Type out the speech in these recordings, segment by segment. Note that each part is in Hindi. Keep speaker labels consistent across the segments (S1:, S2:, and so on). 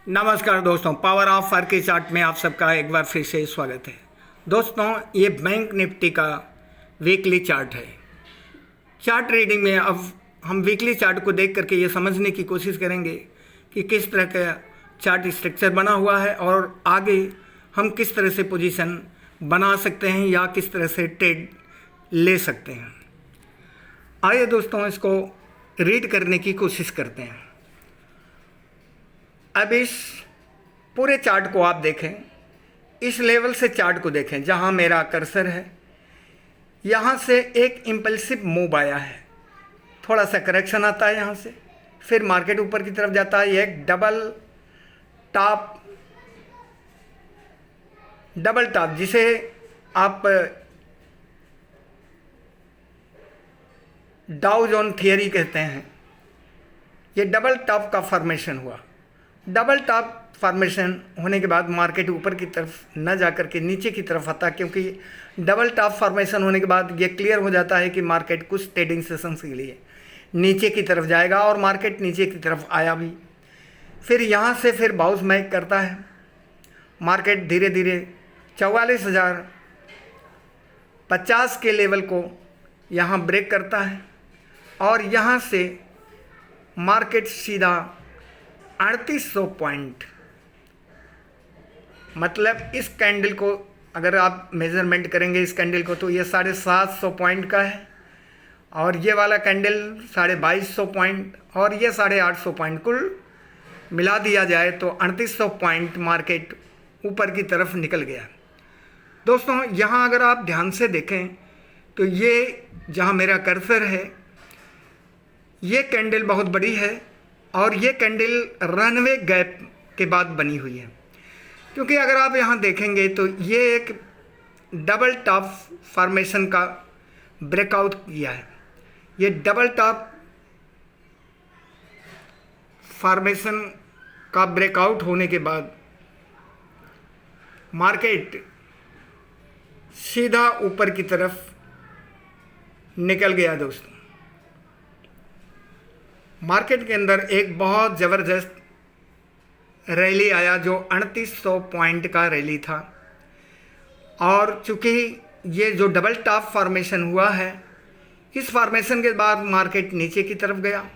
S1: नमस्कार दोस्तों, पावर ऑफ फर के चार्ट में आप सबका एक बार फिर से स्वागत है। दोस्तों, ये बैंक निफ्टी का वीकली चार्ट है। चार्ट रीडिंग में अब हम वीकली चार्ट को देख करके ये समझने की कोशिश करेंगे कि किस तरह का चार्ट स्ट्रक्चर बना हुआ है और आगे हम किस तरह से पोजीशन बना सकते हैं या किस तरह से ट्रेड ले सकते हैं। आइए दोस्तों, इसको रीड करने की कोशिश करते हैं। अब इस पूरे चार्ट को आप देखें, इस लेवल से चार्ट को देखें जहां मेरा कर्सर है। यहां से एक इम्पल्सिव मूव आया है, थोड़ा सा करेक्शन आता है यहां से, फिर मार्केट ऊपर की तरफ जाता है। ये एक डबल टॉप जिसे आप डाउ जोन थियरी कहते हैं। ये डबल टॉप का फॉर्मेशन हुआ। डबल टॉप फॉर्मेशन होने के बाद मार्केट ऊपर की तरफ न जाकर के नीचे की तरफ आता, क्योंकि डबल टॉप फॉर्मेशन होने के बाद ये क्लियर हो जाता है कि मार्केट कुछ ट्रेडिंग सेशंस के लिए नीचे की तरफ जाएगा, और मार्केट नीचे की तरफ आया भी। फिर यहाँ से फिर बाउंस बैक करता है। मार्केट धीरे धीरे 44,050 के लेवल को यहाँ ब्रेक करता है, और यहाँ से मार्केट सीधा 3800 पॉइंट, मतलब इस कैंडल को अगर आप मेज़रमेंट करेंगे इस कैंडल को, तो ये 750 पॉइंट का है, और ये वाला कैंडल 2250 पॉइंट, और ये 850 पॉइंट, कुल मिला दिया जाए तो 3800 पॉइंट मार्केट ऊपर की तरफ निकल गया। दोस्तों, यहाँ अगर आप ध्यान से देखें तो ये जहाँ मेरा कर्सर है, ये कैंडल बहुत बड़ी है, और ये कैंडल रनवे गैप के बाद बनी हुई है। क्योंकि अगर आप यहाँ देखेंगे तो ये एक डबल टॉप फॉर्मेशन का ब्रेकआउट किया है। ये डबल टॉप फॉर्मेशन का ब्रेकआउट होने के बाद मार्केट सीधा ऊपर की तरफ निकल गया। दोस्तों, मार्केट के अंदर एक बहुत ज़बरदस्त रैली आया जो 3800 पॉइंट का रैली था, और चूँकि ये जो डबल टॉप फॉर्मेशन हुआ है, इस फॉर्मेशन के बाद मार्केट नीचे की तरफ गया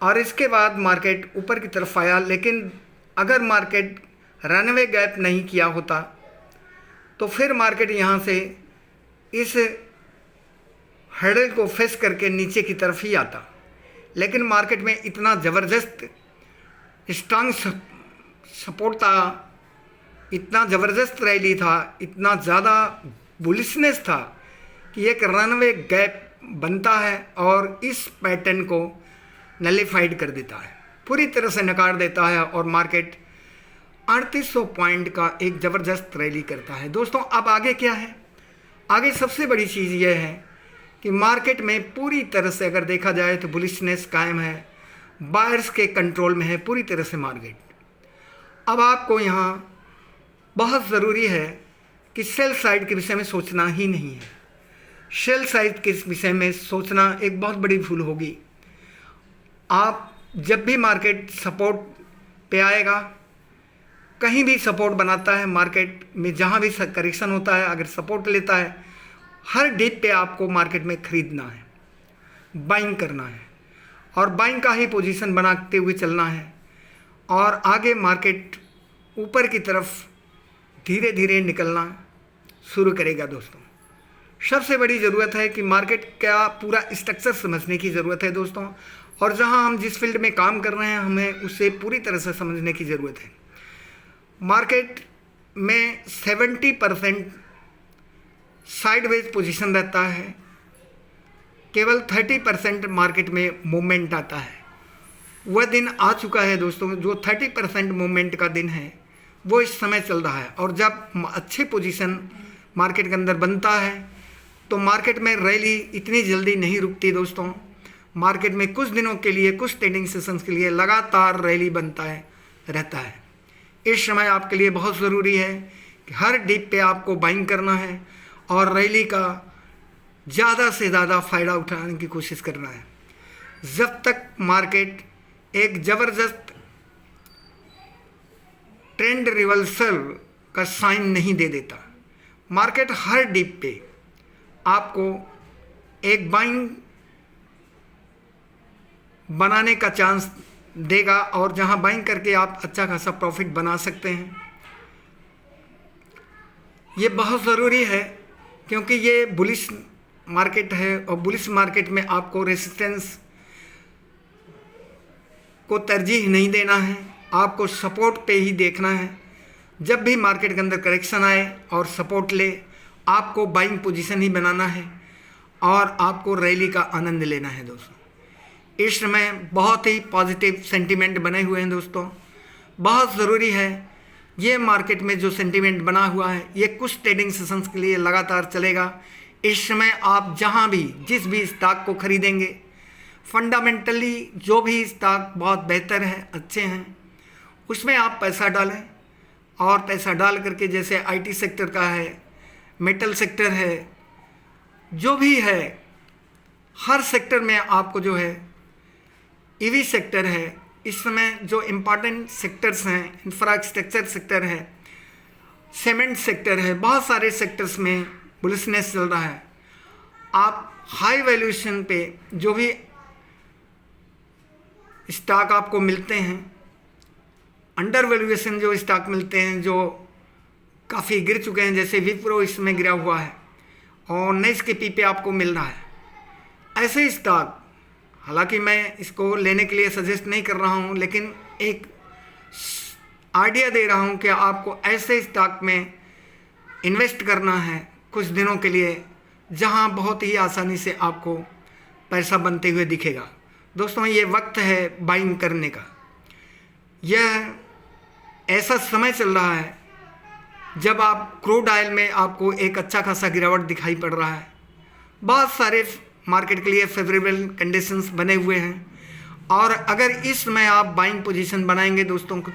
S1: और इसके बाद मार्केट ऊपर की तरफ आया। लेकिन अगर मार्केट रनवे गैप नहीं किया होता तो फिर मार्केट यहाँ से इस हर्डल को फेस करके नीचे की तरफ ही आता। लेकिन मार्केट में इतना ज़बरदस्त स्ट्रांग सपोर्ट था, इतना ज़बरदस्त रैली था, इतना ज़्यादा बुलिशनेस था कि एक रनवे गैप बनता है और इस पैटर्न को नलिफाइड कर देता है, पूरी तरह से नकार देता है, और मार्केट 3800 पॉइंट का एक ज़बरदस्त रैली करता है। दोस्तों, अब आगे क्या है? आगे सबसे बड़ी चीज़ यह है कि मार्केट में पूरी तरह से अगर देखा जाए तो बुलिशनेस कायम है, बायर्स के कंट्रोल में है पूरी तरह से मार्केट। अब आपको यहाँ बहुत ज़रूरी है कि सेल साइड के विषय में सोचना ही नहीं है। सेल साइड के विषय में सोचना एक बहुत बड़ी भूल होगी। आप जब भी मार्केट सपोर्ट पे आएगा, कहीं भी सपोर्ट बनाता है मार्केट में, जहाँ भी करेक्शन होता है, अगर सपोर्ट लेता है, हर डिप पे आपको मार्केट में ख़रीदना है, बाइंग करना है, और बाइंग का ही पोजीशन बनाते हुए चलना है, और आगे मार्केट ऊपर की तरफ धीरे धीरे निकलना शुरू करेगा। दोस्तों, सबसे बड़ी ज़रूरत है कि मार्केट का पूरा स्ट्रक्चर समझने की ज़रूरत है दोस्तों, और जहां हम जिस फील्ड में काम कर रहे हैं हमें उसे पूरी तरह से समझने की ज़रूरत है। मार्केट में 70% साइडवेज पोजीशन रहता है, केवल 30% मार्केट में मूवमेंट आता है। वह दिन आ चुका है दोस्तों, जो 30% मूवमेंट का दिन है वो इस समय चल रहा है, और जब अच्छे पोजीशन मार्केट के अंदर बनता है तो मार्केट में रैली इतनी जल्दी नहीं रुकती दोस्तों। मार्केट में कुछ दिनों के लिए, कुछ ट्रेडिंग सेशंस के लिए लगातार रैली बनता है रहता है। इस समय आपके लिए बहुत ज़रूरी है कि हर डिप पे आपको बाइंग करना है और रैली का ज़्यादा से ज़्यादा फ़ायदा उठाने की कोशिश करना है। जब तक मार्केट एक ज़बरदस्त ट्रेंड रिवर्सल का साइन नहीं दे देता। मार्केट हर डिप पे आपको एक बाइंग बनाने का चांस देगा और जहां बाइंग करके आप अच्छा खासा प्रॉफिट बना सकते हैं। ये बहुत ज़रूरी है क्योंकि ये बुलिश मार्केट है और बुलिश मार्केट में आपको रेसिस्टेंस को तरजीह नहीं देना है, आपको सपोर्ट पे ही देखना है। जब भी मार्केट के अंदर करेक्शन आए और सपोर्ट ले, आपको बाइंग पोजीशन ही बनाना है और आपको रैली का आनंद लेना है दोस्तों। इस समय बहुत ही पॉजिटिव सेंटीमेंट बने हुए हैं दोस्तों। बहुत ज़रूरी है ये मार्केट में जो सेंटीमेंट बना हुआ है ये कुछ ट्रेडिंग सेशंस के लिए लगातार चलेगा। इस समय आप जहां भी जिस भी स्टॉक को खरीदेंगे, फंडामेंटली जो भी स्टॉक बहुत बेहतर है, अच्छे हैं, उसमें आप पैसा डालें और पैसा डाल करके जैसे आईटी सेक्टर का है, मेटल सेक्टर है, जो भी है, हर सेक्टर में आपको जो है, ईवी सेक्टर है, इस समय जो इम्पॉर्टेंट सेक्टर्स हैं, इंफ्रास्ट्रक्चर सेक्टर है, सीमेंट सेक्टर है, बहुत सारे सेक्टर्स में बुलिशनेस चल रहा है। आप हाई वैल्यूएशन पे जो भी स्टॉक आपको मिलते हैं, अंडर वैल्यूएशन जो स्टॉक मिलते हैं जो काफ़ी गिर चुके हैं, जैसे विप्रो इसमें गिरा हुआ है और नेक्स्ट के पी पे आपको मिल रहा है, ऐसे स्टॉक, हालांकि मैं इसको लेने के लिए सजेस्ट नहीं कर रहा हूं, लेकिन एक आइडिया दे रहा हूं कि आपको ऐसे स्टॉक में इन्वेस्ट करना है कुछ दिनों के लिए, जहां बहुत ही आसानी से आपको पैसा बनते हुए दिखेगा। दोस्तों ये वक्त है बाइंग करने का। यह ऐसा समय चल रहा है जब आप क्रूड ऑयल में आपको एक अच्छा खासा गिरावट दिखाई पड़ रहा है। बहुत सारे मार्केट के लिए फेवरेबल कंडीशंस बने हुए हैं और अगर इस समय आप बाइंग पोजीशन बनाएंगे दोस्तों को,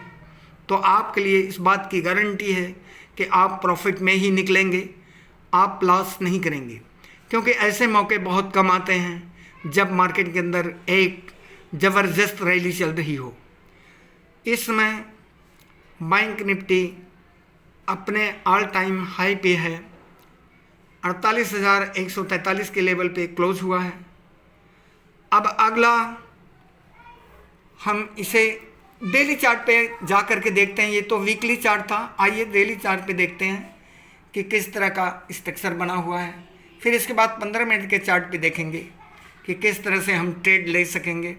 S1: तो आपके लिए इस बात की गारंटी है कि आप प्रॉफिट में ही निकलेंगे, आप लॉस नहीं करेंगे। क्योंकि ऐसे मौके बहुत कम आते हैं जब मार्केट के अंदर एक ज़बरदस्त रैली चल रही हो। इस समय बैंक निफ्टी अपने ऑल टाइम हाई पे है, 48,143 के लेवल पे क्लोज हुआ है। अब अगला हम इसे डेली चार्ट पे जा कर के देखते हैं। ये तो वीकली चार्ट था, आइए डेली चार्ट पे देखते हैं कि किस तरह का स्ट्रक्चर बना हुआ है। फिर इसके बाद 15 मिनट के चार्ट पे देखेंगे कि किस तरह से हम ट्रेड ले सकेंगे।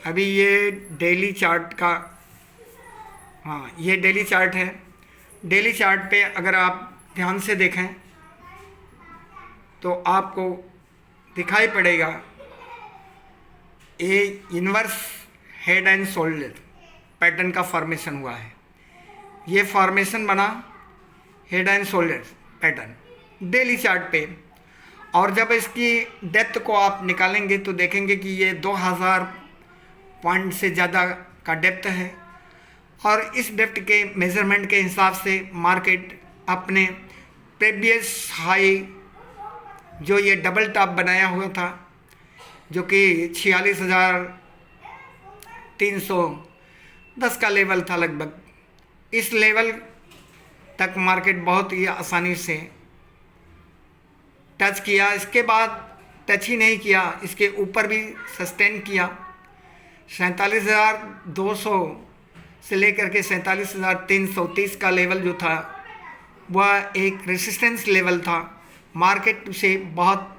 S1: अभी ये डेली चार्ट का, हाँ ये डेली चार्ट है। डेली चार्ट पे अगर आप ध्यान से देखें तो आपको दिखाई पड़ेगा ये inverse head and shoulder pattern का फॉर्मेशन हुआ है। ये फॉर्मेशन बना head and shoulder pattern daily chart पे, और जब इसकी डेप्थ को आप निकालेंगे तो देखेंगे कि ये 2000 पॉइंट से ज़्यादा का डेप्थ है और इस डेप्थ के मेज़रमेंट के हिसाब से मार्केट अपने प्रीवियस हाई जो ये डबल टॉप बनाया हुआ था, जो कि 46,310 का लेवल था लगभग, इस लेवल तक मार्केट बहुत ही आसानी से टच किया। इसके बाद टच ही नहीं किया, इसके ऊपर भी सस्टेन किया। 47,200 से लेकर के 47,330 का लेवल जो था वह एक रेसिस्टेंस लेवल था। मार्केट उसे बहुत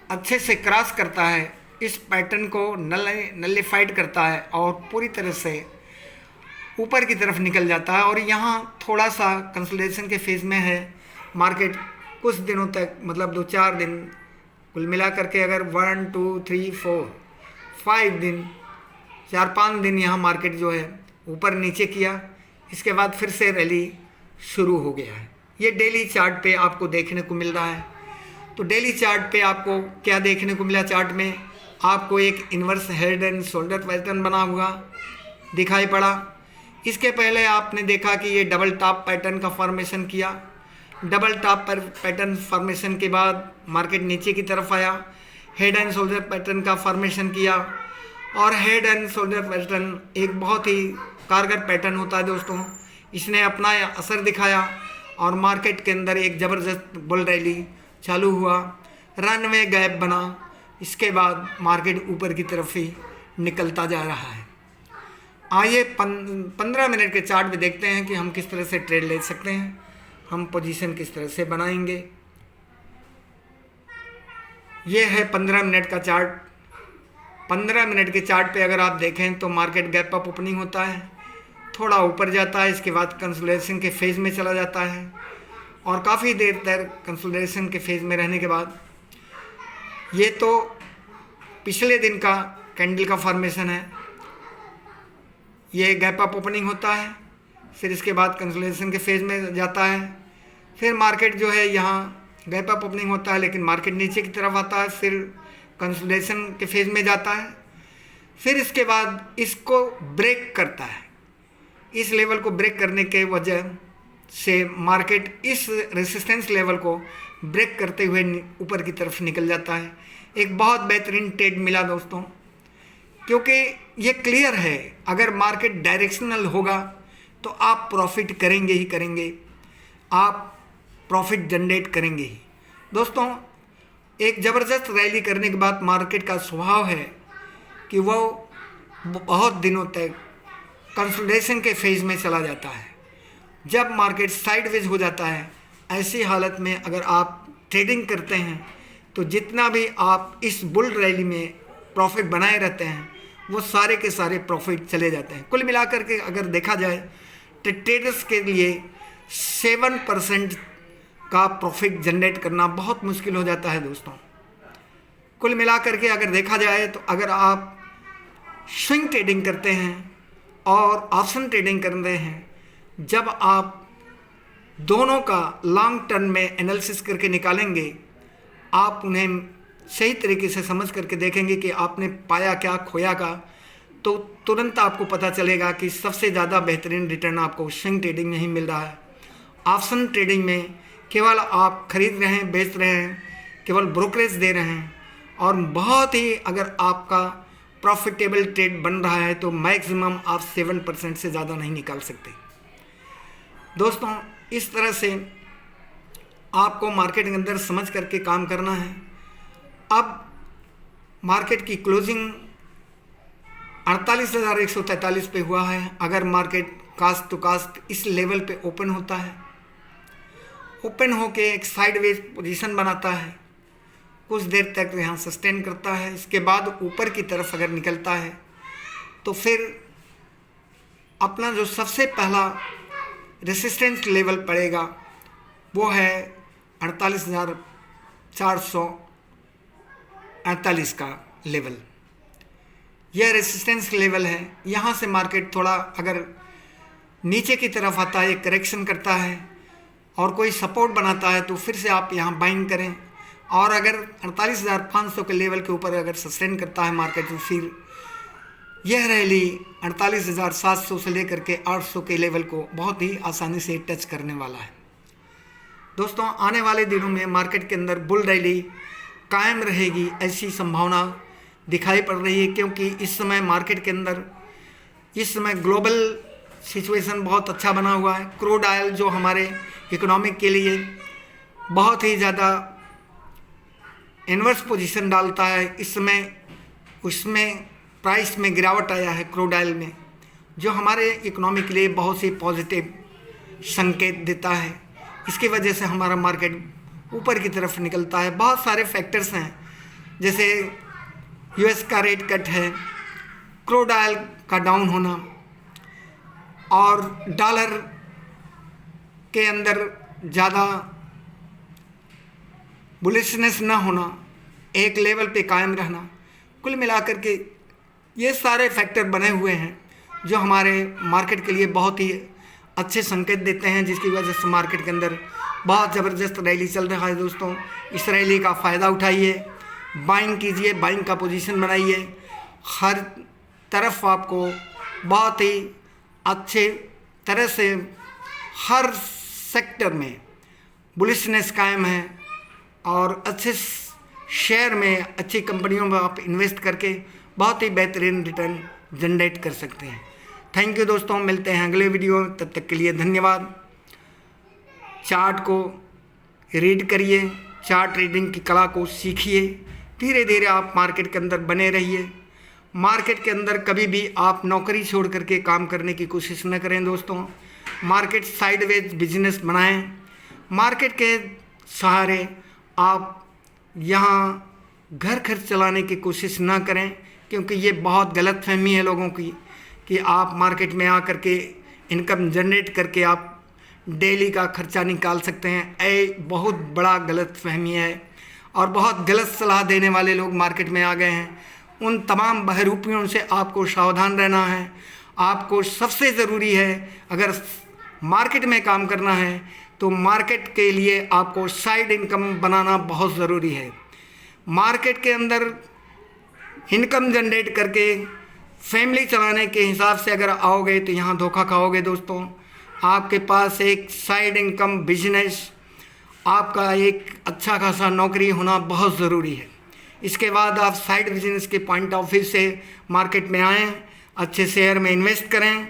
S1: अच्छे से क्रॉस करता है, इस पैटर्न को नलिफाइड करता है और पूरी तरह से ऊपर की तरफ निकल जाता है। और यहाँ थोड़ा सा कंसोलिडेशन के फेज़ में है मार्केट कुछ दिनों तक, मतलब 2-4 दिन कुल मिला करके, अगर 1 2 3 4 5 दिन, 4-5 दिन यहाँ मार्केट जो है ऊपर नीचे किया, इसके बाद फिर से रैली शुरू हो गया है। ये डेली चार्ट पे आपको देखने को मिल रहा है। तो डेली चार्ट पे आपको क्या देखने को मिला? चार्ट में आपको एक inverse head and shoulder pattern बना हुआ दिखाई पड़ा। इसके पहले आपने देखा कि ये डबल टॉप पैटर्न का फॉर्मेशन किया। डबल टॉप पर पैटर्न फॉर्मेशन के बाद मार्केट नीचे की तरफ आया, हेड एंड शोल्डर पैटर्न का फॉर्मेशन किया और हेड एंड शोल्डर पैटर्न एक बहुत ही कारगर पैटर्न होता है दोस्तों। इसने अपना असर दिखाया और मार्केट के अंदर एक ज़बरदस्त बुल रैली चालू हुआ, रनवे गैप बना, इसके बाद मार्केट ऊपर की तरफ ही निकलता जा रहा है। आइए 15 मिनट के चार्ट में देखते हैं कि हम किस तरह से ट्रेड ले सकते हैं, हम पोजीशन किस तरह से बनाएंगे। ये है 15 मिनट का चार्ट। 15 मिनट के चार्ट पे अगर आप देखें तो मार्केट गैप अप ओपनिंग होता है, थोड़ा ऊपर जाता है, इसके बाद कंसोलिडेशन के फेज़ में चला जाता है और काफ़ी देर तक कंसोलिडेशन के फेज़ में रहने के बाद ये तो पिछले दिन का कैंडल का फॉर्मेशन है, ये गैप अप ओपनिंग होता है, फिर इसके बाद कंसोलिडेशन के फेज़ में जाता है, फिर मार्केट जो है यहाँ गैप अप ओपनिंग होता है लेकिन मार्केट नीचे की तरफ आता है, फिर कंसोलिडेशन के फेज़ में जाता है, फिर इसके बाद इसको ब्रेक करता है। इस लेवल को ब्रेक करने के वजह से मार्केट इस रेसिस्टेंस लेवल को ब्रेक करते हुए ऊपर की तरफ निकल जाता है। एक बहुत बेहतरीन ट्रेड मिला दोस्तों, क्योंकि ये क्लियर है अगर मार्केट डायरेक्शनल होगा तो आप प्रॉफिट करेंगे ही करेंगे, आप प्रॉफिट जनरेट करेंगे ही। दोस्तों एक ज़बरदस्त रैली करने के बाद मार्केट का स्वभाव है कि वो बहुत दिनों तक कंसोलिडेशन के फेज़ में चला जाता है। जब मार्केट साइडवेज हो जाता है, ऐसी हालत में अगर आप ट्रेडिंग करते हैं तो जितना भी आप इस बुल रैली में प्रॉफिट बनाए रहते हैं वो सारे के सारे प्रॉफिट चले जाते हैं। कुल मिलाकर के अगर देखा जाए तो ट्रेडर्स के लिए 7% का प्रॉफिट जनरेट करना बहुत मुश्किल हो जाता है दोस्तों। कुल मिलाकर के अगर देखा जाए तो अगर आप स्विंग ट्रेडिंग करते हैं और ऑप्शन ट्रेडिंग कर रहे हैं, जब आप दोनों का लॉन्ग टर्म में एनालिसिस करके निकालेंगे, आप उन्हें सही तरीके से समझ करके देखेंगे कि आपने पाया क्या खोया क्या, तो तुरंत आपको पता चलेगा कि सबसे ज़्यादा बेहतरीन रिटर्न आपको स्विंग ट्रेडिंग में ही मिल रहा है। ऑप्शन ट्रेडिंग में केवल आप खरीद रहे हैं, बेच रहे हैं, केवल ब्रोकरेज दे रहे हैं और बहुत ही अगर आपका प्रॉफिटेबल ट्रेड बन रहा है तो मैक्सिमम आप 7% से ज़्यादा नहीं निकाल सकते। दोस्तों इस तरह से आपको मार्केट के अंदर समझ करके काम करना है। अब मार्केट की क्लोजिंग 48,143 पे हुआ है। अगर मार्केट कास्ट टू कास्ट इस लेवल पे ओपन होता है, ओपन होके एक साइडवेज पोजीशन बनाता है, कुछ देर तक यहाँ सस्टेन करता है, इसके बाद ऊपर की तरफ अगर निकलता है तो फिर अपना जो सबसे पहला रेसिस्टेंस लेवल पड़ेगा वो है 48,448 का लेवल। यह रेसिस्टेंस लेवल है। यहाँ से मार्केट थोड़ा अगर नीचे की तरफ आता है, करेक्शन करता है और कोई सपोर्ट बनाता है तो फिर से आप यहाँ बाइंग करें, और अगर 48,500 के लेवल के ऊपर अगर सस्टेन करता है मार्केट तो फिर यह रैली 48,700 से लेकर के 800 के लेवल को बहुत ही आसानी से टच करने वाला है। दोस्तों आने वाले दिनों में मार्केट के अंदर बुल रैली कायम रहेगी ऐसी संभावना दिखाई पड़ रही है, क्योंकि इस समय मार्केट के अंदर इस समय ग्लोबल सिचुएशन बहुत अच्छा बना हुआ है। क्रूड ऑयल जो हमारे इकोनॉमिक के लिए बहुत ही ज़्यादा इन्वर्स पोजीशन डालता है, इस समय उसमें प्राइस में गिरावट आया है क्रूड ऑयल में, जो हमारे इकोनॉमी के लिए बहुत सी पॉजिटिव संकेत देता है। इसकी वजह से हमारा मार्केट ऊपर की तरफ निकलता है। बहुत सारे फैक्टर्स हैं, जैसे यूएस का रेट कट है, क्रूड ऑयल का डाउन होना और डॉलर के अंदर ज़्यादा बुलिशनेस ना होना, एक लेवल पे कायम रहना, कुल मिलाकर के ये सारे फैक्टर बने हुए हैं जो हमारे मार्केट के लिए बहुत ही अच्छे संकेत देते हैं, जिसकी वजह से मार्केट के अंदर बहुत ज़बरदस्त रैली चल रहा है। दोस्तों इस रैली का फ़ायदा उठाइए, बाइंग कीजिए, बाइंग का पोजीशन बनाइए। हर तरफ आपको बहुत ही अच्छे तरह से हर सेक्टर में बुलिशनेस कायम है और अच्छे शेयर में, अच्छी कंपनियों में आप इन्वेस्ट करके बहुत ही बेहतरीन रिटर्न जनरेट कर सकते हैं। थैंक यू दोस्तों, मिलते हैं अगले वीडियो में, तब तक के लिए धन्यवाद। चार्ट को रीड करिए, चार्ट रीडिंग की कला को सीखिए, धीरे धीरे आप मार्केट के अंदर बने रहिए। मार्केट के अंदर कभी भी आप नौकरी छोड़ करके काम करने की कोशिश न करें दोस्तों। मार्केट साइडवेज बिजनेस बनाएं। मार्केट के सहारे आप यहाँ घर खर्च चलाने की कोशिश ना करें, क्योंकि ये बहुत गलतफहमी है लोगों की कि आप मार्केट में आकर के इनकम जनरेट करके आप डेली का खर्चा निकाल सकते हैं। ये बहुत बड़ा गलतफहमी है और बहुत गलत सलाह देने वाले लोग मार्केट में आ गए हैं। उन तमाम बहरूपियों से आपको सावधान रहना है। आपको सबसे ज़रूरी है, अगर मार्केट में काम करना है तो मार्केट के लिए आपको साइड इनकम बनाना बहुत ज़रूरी है। मार्केट के अंदर इनकम जनरेट करके फैमिली चलाने के हिसाब से अगर आओगे तो यहाँ धोखा खाओगे दोस्तों। आपके पास एक साइड इनकम बिजनेस, आपका एक अच्छा खासा नौकरी होना बहुत ज़रूरी है। इसके बाद आप साइड बिजनेस के पॉइंट ऑफ व्यू से मार्केट में आएँ, अच्छे शेयर में इन्वेस्ट करें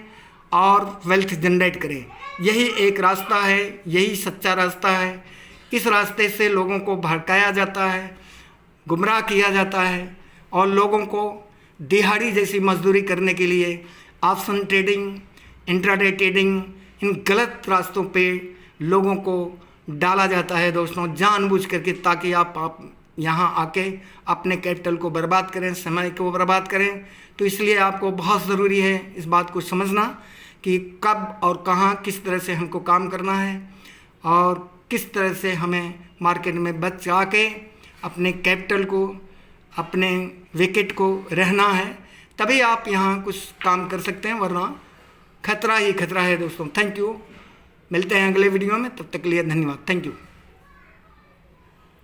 S1: और वेल्थ जनरेट करें। यही एक रास्ता है, यही सच्चा रास्ता है। इस रास्ते से लोगों को भड़काया जाता है, गुमराह किया जाता है और लोगों को दिहाड़ी जैसी मजदूरी करने के लिए ऑप्शन ट्रेडिंग, इंट्राडे ट्रेडिंग, इन गलत रास्तों पे लोगों को डाला जाता है दोस्तों, जानबूझ करके, ताकि आप यहाँ आके अपने कैपिटल को बर्बाद करें, समय को बर्बाद करें। तो इसलिए आपको बहुत ज़रूरी है इस बात को समझना कि कब और कहाँ किस तरह से हमको काम करना है और किस तरह से हमें मार्केट में बचा के अपने कैपिटल को, अपने विकेट को रहना है। तभी आप यहाँ कुछ काम कर सकते हैं, वरना खतरा ही खतरा है दोस्तों। थैंक यू, मिलते हैं अगले वीडियो में, तब तक के लिए धन्यवाद। Thank you.